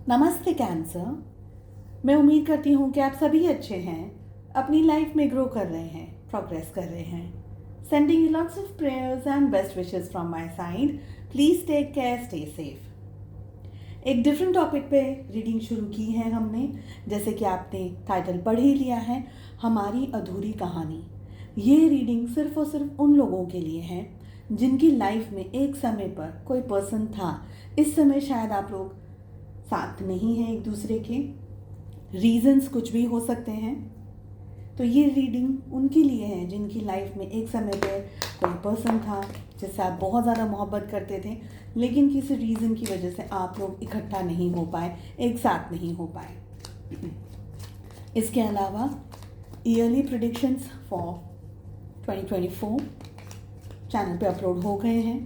नमस्ते कैंसर। मैं उम्मीद करती हूँ कि आप सभी अच्छे हैं, अपनी लाइफ में ग्रो कर रहे हैं, प्रोग्रेस कर रहे हैं। Sending you lots of prayers and best wishes from my side. Please take care, stay safe. एक डिफरेंट टॉपिक पे रीडिंग शुरू की है हमने। जैसे कि आपने टाइटल पढ़ ही लिया है, हमारी अधूरी कहानी। ये रीडिंग सिर्फ और सिर्फ उन लोगों के लिए है जिनकी लाइफ में एक समय पर कोई पर्सन था। इस समय शायद आप लोग साथ नहीं हैं एक दूसरे के, रीजंस कुछ भी हो सकते हैं। तो ये रीडिंग उनके लिए है जिनकी लाइफ में एक समय पे कोई पर्सन था जिससे आप बहुत ज़्यादा मोहब्बत करते थे, लेकिन किसी रीज़न की वजह से आप लोग इकट्ठा नहीं हो पाए, एक साथ नहीं हो पाए। इसके अलावा ईयरली प्रेडिक्शंस फॉर 2024 चैनल पे अपलोड हो गए हैं।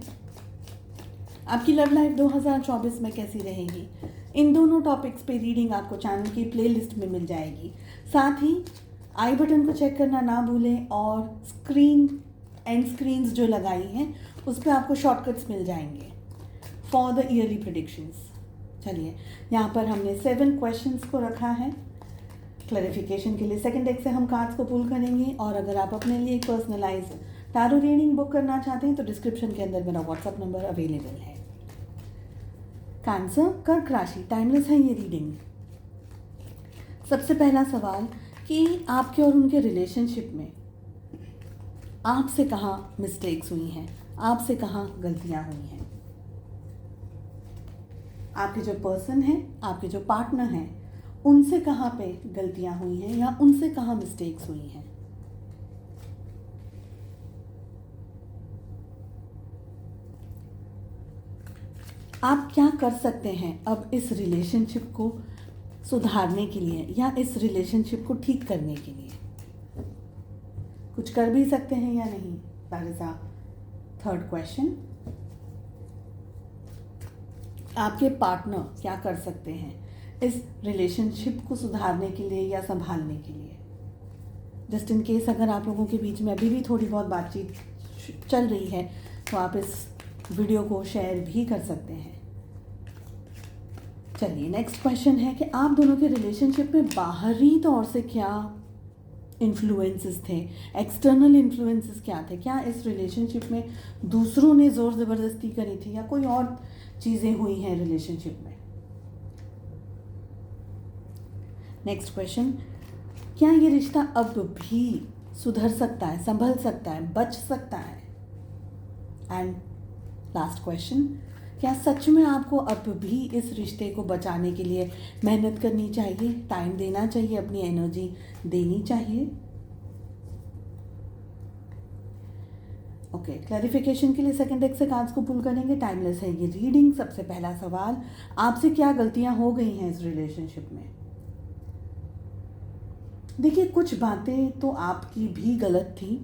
आपकी लव लाइफ 2024 में कैसी रहेगी, इन दोनों टॉपिक्स पे रीडिंग आपको चैनल की प्लेलिस्ट में मिल जाएगी। साथ ही आई बटन को चेक करना ना भूलें और एंड स्क्रीन्स जो लगाई हैं उस पर आपको शॉर्टकट्स मिल जाएंगे फॉर द ईयरली प्रेडिक्शंस। चलिए, यहाँ पर हमने 7 क्वेश्चंस को रखा है क्लैरिफिकेशन के लिए। सेकंड डेक से हम कार्ड्स को पुल करेंगे, और अगर आप अपने लिए एक पर्सनलाइज्ड टैरो रीडिंग बुक करना चाहते हैं तो डिस्क्रिप्शन के अंदर मेरा व्हाट्सएप नंबर अवेलेबल है। कैंसर, कर्क राशि, टाइमलेस है ये रीडिंग। सबसे पहला सवाल कि आपके और उनके रिलेशनशिप में आपसे कहाँ मिस्टेक्स हुई हैं, आपसे कहाँ गलतियाँ हुई हैं। आपके जो पर्सन हैं, आपके जो पार्टनर हैं, उनसे कहाँ पे गलतियाँ हुई हैं या उनसे कहाँ मिस्टेक्स हुई हैं। आप क्या कर सकते हैं अब इस रिलेशनशिप को सुधारने के लिए या इस रिलेशनशिप को ठीक करने के लिए। कुछ कर भी सकते हैं या नहीं, that is a third question. आपके पार्टनर क्या कर सकते हैं इस रिलेशनशिप को सुधारने के लिए या संभालने के लिए। जस्ट इन केस अगर आप लोगों के बीच में अभी भी थोड़ी बहुत बातचीत चल रही है तो आप इस वीडियो को शेयर भी कर सकते हैं। चलिए, नेक्स्ट क्वेश्चन है कि आप दोनों के रिलेशनशिप में बाहरी तौर से क्या इन्फ्लुएंसेस थे, एक्सटर्नल इन्फ्लुएंसेस क्या थे। क्या इस रिलेशनशिप में दूसरों ने ज़ोर ज़बरदस्ती करी थी या कोई और चीज़ें हुई हैं रिलेशनशिप में। नेक्स्ट क्वेश्चन, क्या ये रिश्ता अब भी सुधर सकता है, संभल सकता है, बच सकता है। एंड लास्ट क्वेश्चन, क्या सच में आपको अब भी इस रिश्ते को बचाने के लिए मेहनत करनी चाहिए, टाइम देना चाहिए, अपनी एनर्जी देनी चाहिए। ओके, क्लैरिफिकेशन के लिए सेकंड डेक से कार्ड्स को पुल करेंगे। टाइमलेस है ये रीडिंग। सबसे पहला सवाल, आपसे क्या गलतियां हो गई हैं इस रिलेशनशिप में। देखिए, कुछ बातें तो आपकी भी गलत थी।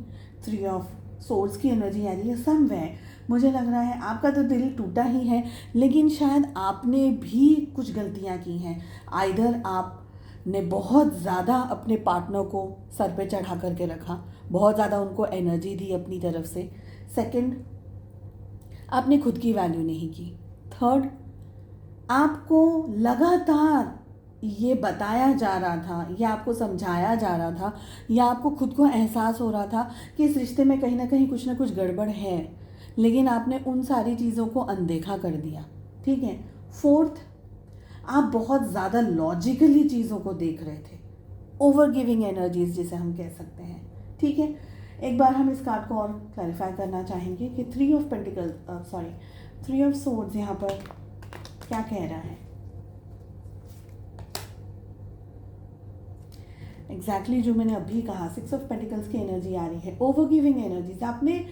3 ऑफ सोर्स की एनर्जी आ रही है समवेयर। मुझे लग रहा है आपका तो दिल टूटा ही है, लेकिन शायद आपने भी कुछ गलतियां की हैं। आइदर आपने बहुत ज़्यादा अपने पार्टनर को सर पे चढ़ा करके रखा, बहुत ज़्यादा उनको एनर्जी दी अपनी तरफ से। सेकंड, आपने खुद की वैल्यू नहीं की। थर्ड, आपको लगातार ये बताया जा रहा था या आपको समझाया जा रहा था या आपको खुद को एहसास हो रहा था कि इस रिश्ते में कहीं ना कुछ गड़बड़ है, लेकिन आपने उन सारी चीज़ों को अनदेखा कर दिया। ठीक है। फोर्थ, आप बहुत ज़्यादा लॉजिकली चीज़ों को देख रहे थे, ओवर गिविंग एनर्जीज जिसे हम कह सकते हैं। ठीक है। एक बार हम इस कार्ड को और क्लैरिफाई करना चाहेंगे कि 3 ऑफ सोर्ड्स यहाँ पर क्या कह रहा है। एग्जैक्टली जो मैंने अभी कहा, 6 ऑफ पेंटिकल्स की एनर्जी आ रही है, ओवर गिविंग एनर्जीज। आपने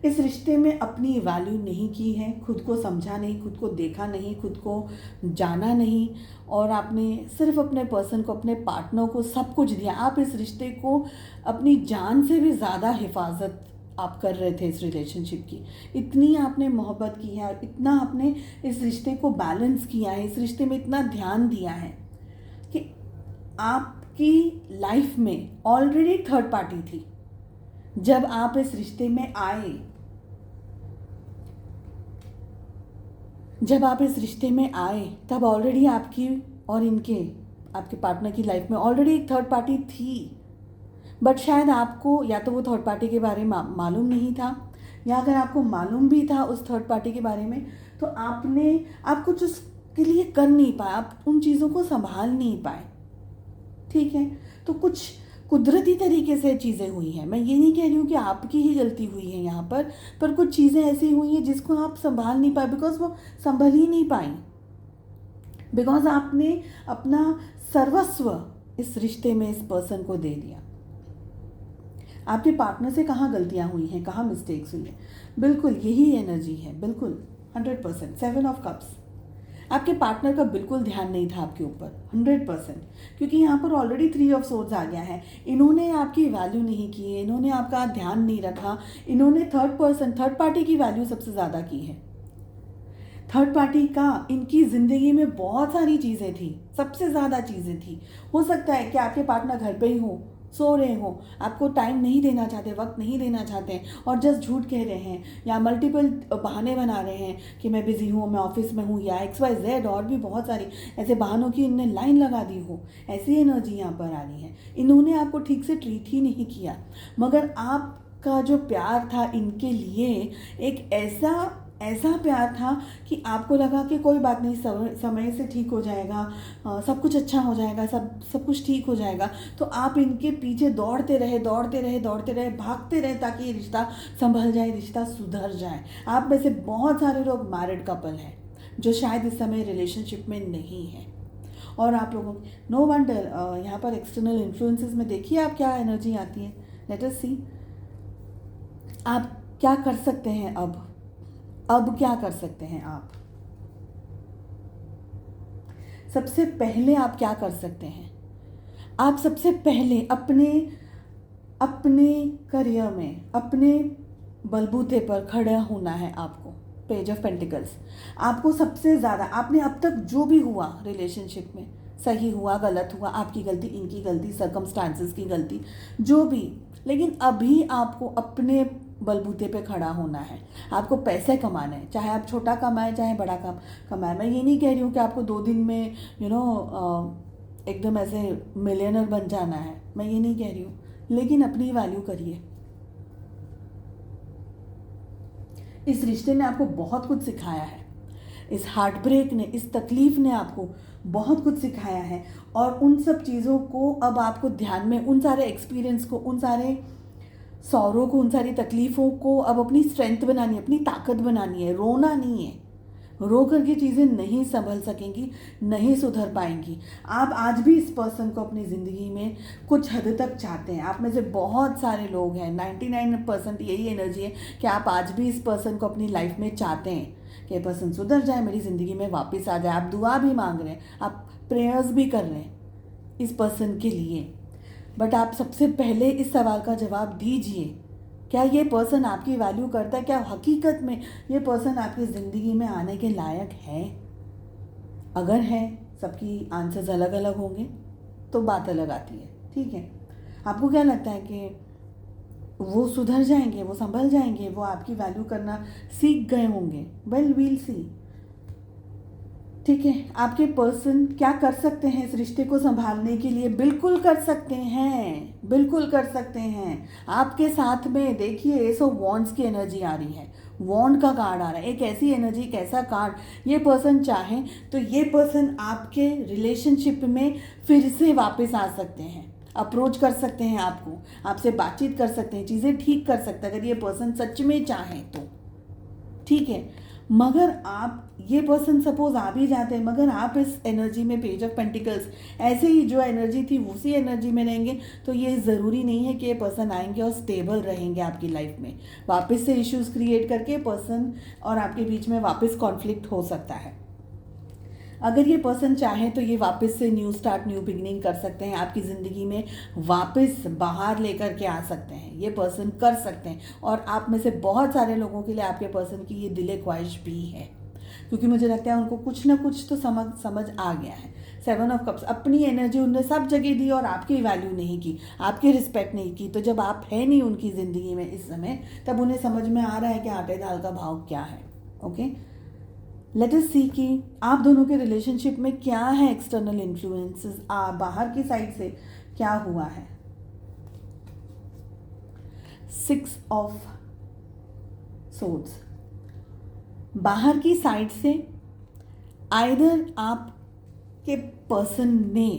इस रिश्ते में अपनी वैल्यू नहीं की है, खुद को समझा नहीं, खुद को देखा नहीं, खुद को जाना नहीं, और आपने सिर्फ अपने पर्सन को, अपने पार्टनर को सब कुछ दिया। आप इस रिश्ते को अपनी जान से भी ज़्यादा हिफाजत आप कर रहे थे इस रिलेशनशिप की। इतनी आपने मोहब्बत की है, इतना आपने इस रिश्ते को बैलेंस किया है, इस रिश्ते में इतना ध्यान दिया है कि आपकी लाइफ में ऑलरेडी थर्ड पार्टी थी। जब आप इस रिश्ते में आए, तब ऑलरेडी आपकी और इनके आपके पार्टनर की लाइफ में ऑलरेडी एक थर्ड पार्टी थी, बट शायद आपको या तो वो थर्ड पार्टी के बारे में मालूम नहीं था, या अगर आपको मालूम भी था उस थर्ड पार्टी के बारे में तो आप कुछ उसके लिए कर नहीं पाए, आप उन चीज़ों को संभाल नहीं पाए। ठीक है, तो कुछ कुदरती तरीके से चीज़ें हुई हैं। मैं ये नहीं कह रही हूँ कि आपकी ही गलती हुई है यहाँ पर कुछ चीज़ें ऐसी हुई हैं जिसको आप संभाल नहीं पाए, बिकॉज वो संभल ही नहीं पाई, बिकॉज आपने अपना सर्वस्व इस रिश्ते में इस पर्सन को दे दिया। आपके पार्टनर से कहाँ गलतियाँ हुई हैं, कहाँ मिस्टेक्स हुई हैं, बिल्कुल यही एनर्जी है, बिल्कुल 100%। 7 ऑफ कप्स, आपके पार्टनर का बिल्कुल ध्यान नहीं था आपके ऊपर 100%, क्योंकि यहाँ पर ऑलरेडी 3 ऑफ सोर्ड्स आ गया है। इन्होंने आपकी वैल्यू नहीं की है, इन्होंने आपका ध्यान नहीं रखा, इन्होंने थर्ड पार्टी की वैल्यू सबसे ज़्यादा की है। थर्ड पार्टी का इनकी ज़िंदगी में बहुत सारी चीज़ें थी, सबसे ज़्यादा चीज़ें थी। हो सकता है कि आपके पार्टनर घर पे ही हो, सो रहे हो, आपको टाइम नहीं देना चाहते, वक्त नहीं देना चाहते और जस्ट झूठ कह रहे हैं या मल्टीपल बहाने बना रहे हैं कि मैं बिज़ी हूँ, मैं ऑफिस में हूँ या XYZ, और भी बहुत सारी ऐसे बहानों की इनने लाइन लगा दी हो। ऐसी एनर्जी यहाँ पर आ रही है। इन्होंने आपको ठीक से ट्रीट ही नहीं किया, मगर आपका जो प्यार था इनके लिए एक ऐसा प्यार था कि आपको लगा कि कोई बात नहीं, समय से ठीक हो जाएगा, सब कुछ अच्छा हो जाएगा, सब कुछ ठीक हो जाएगा। तो आप इनके पीछे दौड़ते रहे, भागते रहे ताकि ये रिश्ता संभल जाए, रिश्ता सुधर जाए। आप में से बहुत सारे लोग मैरिड कपल हैं जो शायद इस समय रिलेशनशिप में नहीं है, और आप लोगों नो वंडर यहाँ पर एक्सटर्नल इन्फ्लुएंसेस में देखिए आप क्या एनर्जी आती है। लेट अस सी आप क्या कर सकते हैं। अब क्या कर सकते हैं आप? सबसे पहले आप क्या कर सकते हैं? आप सबसे पहले अपने करियर में अपने बलबूते पर खड़ा होना है आपको। पेज ऑफ पेंटिकल्स, आपको सबसे ज़्यादा, आपने अब तक जो भी हुआ रिलेशनशिप में, सही हुआ गलत हुआ, आपकी गलती इनकी गलती, सर्कमस्टांसेस की गलती, जो भी, लेकिन अभी आपको अपने बलबूते पे खड़ा होना है। आपको पैसे कमाने हैं, चाहे आप छोटा कमाएं चाहे बड़ा कमाएं। मैं ये नहीं कह रही हूँ कि आपको 2 दिन में एकदम ऐसे मिलियनर बन जाना है, मैं ये नहीं कह रही हूँ, लेकिन अपनी वैल्यू करिए। इस रिश्ते ने आपको बहुत कुछ सिखाया है, इस हार्ट ब्रेक ने, इस तकलीफ ने आपको बहुत कुछ सिखाया है, और उन सब चीज़ों को अब आपको ध्यान में, उन सारे एक्सपीरियंस को, उन सारे सौरों को, उन सारी तकलीफ़ों को अब अपनी स्ट्रेंथ बनानी है, अपनी ताकत बनानी है। रोना नहीं है, रो करके चीज़ें नहीं संभल सकेंगी, नहीं सुधर पाएंगी। आप आज भी इस पर्सन को अपनी ज़िंदगी में कुछ हद तक चाहते हैं। आप में से बहुत सारे लोग हैं, 99% यही एनर्जी है कि आप आज भी इस पर्सन को अपनी लाइफ में चाहते हैं कि पर्सन सुधर जाए, मेरी ज़िंदगी में वापस आ जाए। आप दुआ भी मांग रहे हैं, आप प्रेयर्स भी कर रहे हैं इस पर्सन के लिए, बट आप सबसे पहले इस सवाल का जवाब दीजिए, क्या ये पर्सन आपकी वैल्यू करता है? क्या हकीकत में ये पर्सन आपकी ज़िंदगी में आने के लायक है? अगर है, सबकी आंसर्स अलग अलग होंगे तो बात अलग आती है। ठीक है, आपको क्या लगता है कि वो सुधर जाएंगे, वो संभल जाएंगे, वो आपकी वैल्यू करना सीख गए होंगे? वेल, वील सी। ठीक है, आपके पर्सन क्या कर सकते हैं इस रिश्ते को संभालने के लिए? बिल्कुल कर सकते हैं, बिल्कुल कर सकते हैं। आपके साथ में देखिए एस ऑफ वॉन्ड्स की एनर्जी आ रही है, वॉन्ड का कार्ड आ रहा है, एक ऐसी एनर्जी, एक ऐसा कार्ड, ये पर्सन चाहे तो ये पर्सन आपके रिलेशनशिप में फिर से वापस आ सकते हैं, अप्रोच कर सकते हैं आपको, आपसे बातचीत कर सकते हैं, चीज़ें ठीक कर सकते हैं अगर ये पर्सन सच में चाहे तो। ठीक है, मगर आप, ये पर्सन सपोज आ भी जाते हैं, मगर आप इस एनर्जी में, पेज ऑफ पेंटिकल्स, ऐसे ही जो एनर्जी थी उसी एनर्जी में रहेंगे, तो ये ज़रूरी नहीं है कि ये पर्सन आएंगे और स्टेबल रहेंगे आपकी लाइफ में। वापस से इश्यूज क्रिएट करके पर्सन और आपके बीच में वापस कॉन्फ्लिक्ट हो सकता है। अगर ये पर्सन चाहे तो ये वापस से न्यू स्टार्ट, न्यू बिगनिंग कर सकते हैं, आपकी ज़िंदगी में वापस बाहर लेकर के आ सकते हैं, ये पर्सन कर सकते हैं। और आप में से बहुत सारे लोगों के लिए आपके पर्सन की ये दिल ख्वाहिश भी है, क्योंकि मुझे लगता है उनको कुछ ना कुछ तो समझ आ गया है। 7 ऑफ कप्स, अपनी एनर्जी उनने सब जगह दी और आपकी वैल्यू नहीं की, आपकी रिस्पेक्ट नहीं की। तो जब आप है नहीं उनकी ज़िंदगी में इस समय, तब उन्हें समझ में आ रहा है कि आटे दाल का भाव क्या है। ओके, लेट अस सी कि आप दोनों के रिलेशनशिप में क्या है एक्सटर्नल इन्फ्लुएंसेस, बाहर की साइड से क्या हुआ है। 6 ऑफ सोर्ड्स, बाहर की साइड से आइदर आपके पर्सन ने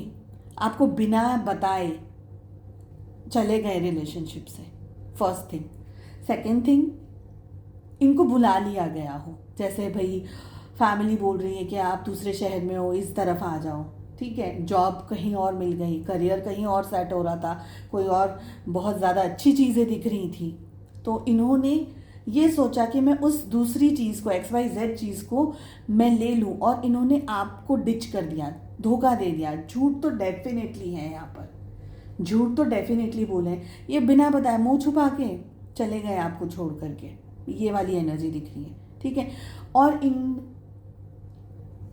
आपको बिना बताए चले गए रिलेशनशिप से, फर्स्ट थिंग। सेकेंड थिंग, इनको बुला लिया गया हो, जैसे भाई फैमिली बोल रही है कि आप दूसरे शहर में हो, इस तरफ आ जाओ, ठीक है, जॉब कहीं और मिल गई, करियर कहीं और सेट हो रहा था, कोई और बहुत ज़्यादा अच्छी चीज़ें दिख रही थी, तो इन्होंने ये सोचा कि मैं उस दूसरी चीज़ को, XYZ चीज़ को मैं ले लूँ, और इन्होंने आपको डिच कर दिया, धोखा दे दिया। झूठ तो डेफिनेटली है यहाँ पर, झूठ तो डेफिनेटली बोले, ये बिना बताए मुंह छुपा के चले गए आपको छोड़ करके, ये वाली एनर्जी दिख रही है, ठीक है। और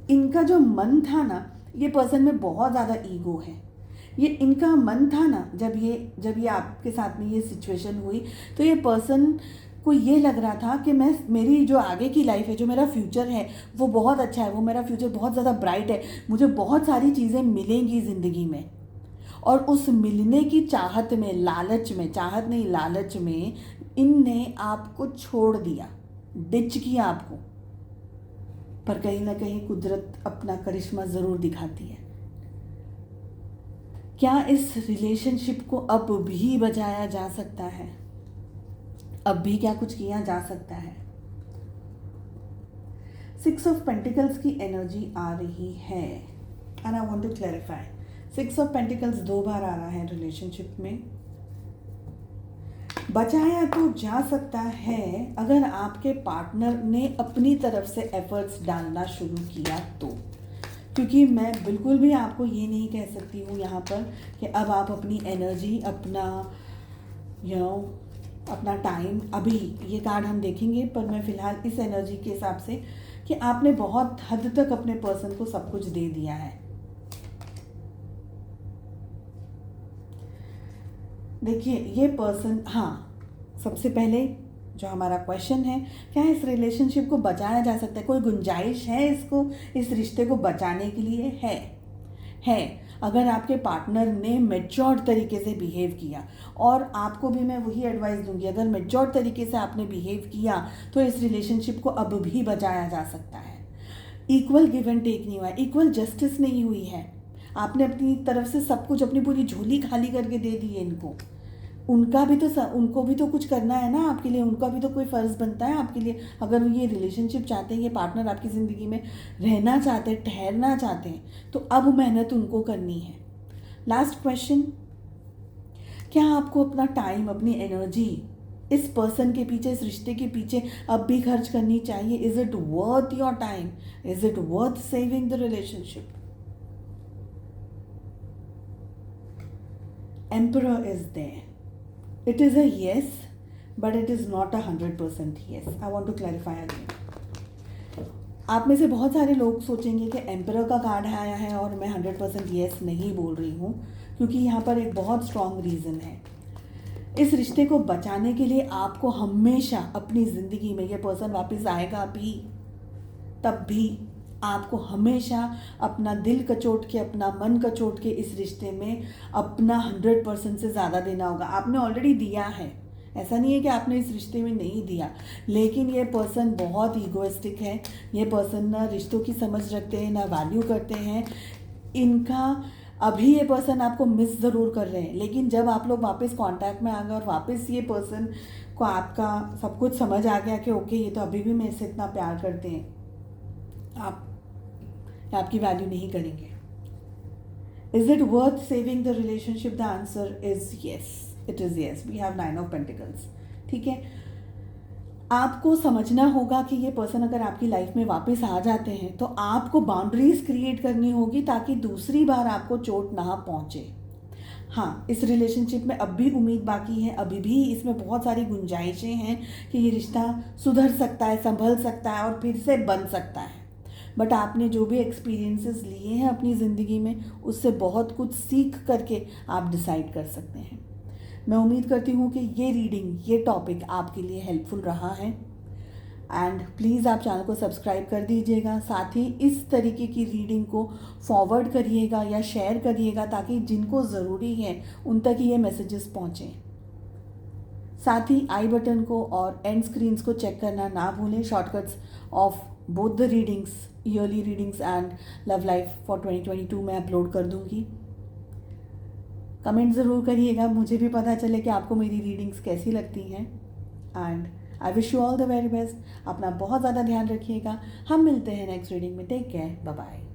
इनका जो मन था ना, ये पर्सन में बहुत ज़्यादा ईगो है। ये इनका मन था ना, जब ये आपके साथ में ये सिचुएशन हुई, तो ये पर्सन को ये लग रहा था कि मेरी जो आगे की लाइफ है, जो मेरा फ्यूचर है वो बहुत अच्छा है, वो मेरा फ्यूचर बहुत ज़्यादा ब्राइट है, मुझे बहुत सारी चीज़ें मिलेंगी ज़िंदगी में। और उस मिलने की चाहत में, लालच में, चाहत नहीं लालच में, इनने आपको छोड़ दिया, डिच किया आपको। पर कहीं ना कहीं कुदरत अपना करिश्मा ज़रूर दिखाती है। क्या इस रिलेशनशिप को अब भी बचाया जा सकता है? अब भी क्या कुछ किया जा सकता है? 6 ऑफ पेंटिकल्स की एनर्जी आ रही है, and I want to clarify. 6 of pentacles 2 बार आ रहा है रिलेशनशिप में। बचाया तो जा सकता है अगर आपके पार्टनर ने अपनी तरफ से एफर्ट्स डालना शुरू किया तो, क्योंकि मैं बिल्कुल भी आपको ये नहीं कह सकती हूँ यहाँ पर कि अब आप अपनी एनर्जी, अपना अपना टाइम, अभी ये कार्ड हम देखेंगे, पर मैं फ़िलहाल इस एनर्जी के हिसाब से कि आपने बहुत हद तक अपने पर्सन को सब कुछ दे दिया है। देखिए ये पर्सन, हाँ, सबसे पहले जो हमारा क्वेश्चन है, क्या इस रिलेशनशिप को बचाया जा सकता है? कोई गुंजाइश है इसको, इस रिश्ते को बचाने के लिए? है। अगर आपके पार्टनर ने मैच्योर तरीके से बिहेव किया, और आपको भी मैं वही एडवाइस दूंगी, अगर मैच्योर तरीके से आपने बिहेव किया तो इस रिलेशनशिप को अब भी बचाया जा सकता है। इक्वल गिव एंड टेक नहीं हुआ, इक्वल जस्टिस नहीं हुई है। आपने अपनी तरफ से सब कुछ, अपनी पूरी झोली खाली करके दे दी है इनको। उनको भी तो कुछ करना है ना आपके लिए, उनका भी तो कोई फ़र्ज़ बनता है आपके लिए। अगर ये रिलेशनशिप चाहते हैं, ये पार्टनर आपकी ज़िंदगी में रहना चाहते हैं, ठहरना चाहते हैं, तो अब मेहनत उनको करनी है। लास्ट क्वेश्चन, क्या आपको अपना टाइम, अपनी एनर्जी इस पर्सन के पीछे, इस रिश्ते के पीछे अब भी खर्च करनी चाहिए? Is it worth your time? Is it worth saving the relationship? Emperor is there. It is a yes, but it is not a 100% yes. I want to clarify again. आप में से बहुत सारे लोग सोचेंगे कि एम्परर का कार्ड आया है और मैं 100% yes नहीं बोल रही हूँ, क्योंकि यहाँ पर एक बहुत स्ट्रॉन्ग रीज़न है। इस रिश्ते को बचाने के लिए आपको हमेशा अपनी ज़िंदगी में, ये पर्सन वापस आएगा भी, तब भी आपको हमेशा अपना दिल कचोट के, अपना मन कचोट के इस रिश्ते में अपना 100% से ज़्यादा देना होगा। आपने ऑलरेडी दिया है, ऐसा नहीं है कि आपने इस रिश्ते में नहीं दिया, लेकिन ये पर्सन बहुत ईगोइस्टिक है। ये पर्सन ना रिश्तों की समझ रखते हैं, ना वैल्यू करते हैं। इनका अभी ये पर्सन आपको मिस ज़रूर कर रहे हैं, लेकिन जब आप लोग वापस कांटेक्ट में आ गए और वापस ये पर्सन को आपका सब कुछ समझ आ गया कि ओके, ये तो अभी भी मेरे से इतना प्यार करते हैं, आपकी वैल्यू नहीं करेंगे। Is it worth saving the relationship? The answer is yes, it is yes. We have 9 of pentacles, ठीक है। आपको समझना होगा कि ये पर्सन अगर आपकी लाइफ में वापस आ जाते हैं तो आपको बाउंड्रीज क्रिएट करनी होगी ताकि दूसरी बार आपको चोट ना पहुंचे। हाँ, इस रिलेशनशिप में अब भी उम्मीद बाकी है, अभी भी इसमें बहुत सारी गुंजाइशें हैं कि ये रिश्ता सुधर सकता है, संभल सकता है और फिर से बन सकता है। बट आपने जो भी एक्सपीरियंसेस लिए हैं अपनी ज़िंदगी में, उससे बहुत कुछ सीख करके आप डिसाइड कर सकते हैं। मैं उम्मीद करती हूँ कि ये रीडिंग, ये टॉपिक आपके लिए हेल्पफुल रहा है। एंड प्लीज़ आप चैनल को सब्सक्राइब कर दीजिएगा, साथ ही इस तरीके की रीडिंग को फॉरवर्ड करिएगा या शेयर करिएगा ताकि जिनको ज़रूरी है उन तक ये मैसेजेस पहुँचें। साथ ही आई बटन को और एंड स्क्रीन्स को चेक करना ना भूलें। Shortcuts of both the readings, yearly readings and love life for 2022 मैं अपलोड कर दूंगी। कमेंट ज़रूर करिएगा, मुझे भी पता चले कि आपको मेरी रीडिंग्स कैसी लगती हैं। And I wish you all the very best. अपना बहुत ज़्यादा ध्यान रखिएगा। हम मिलते हैं नेक्स्ट रीडिंग में। Take care, bye bye.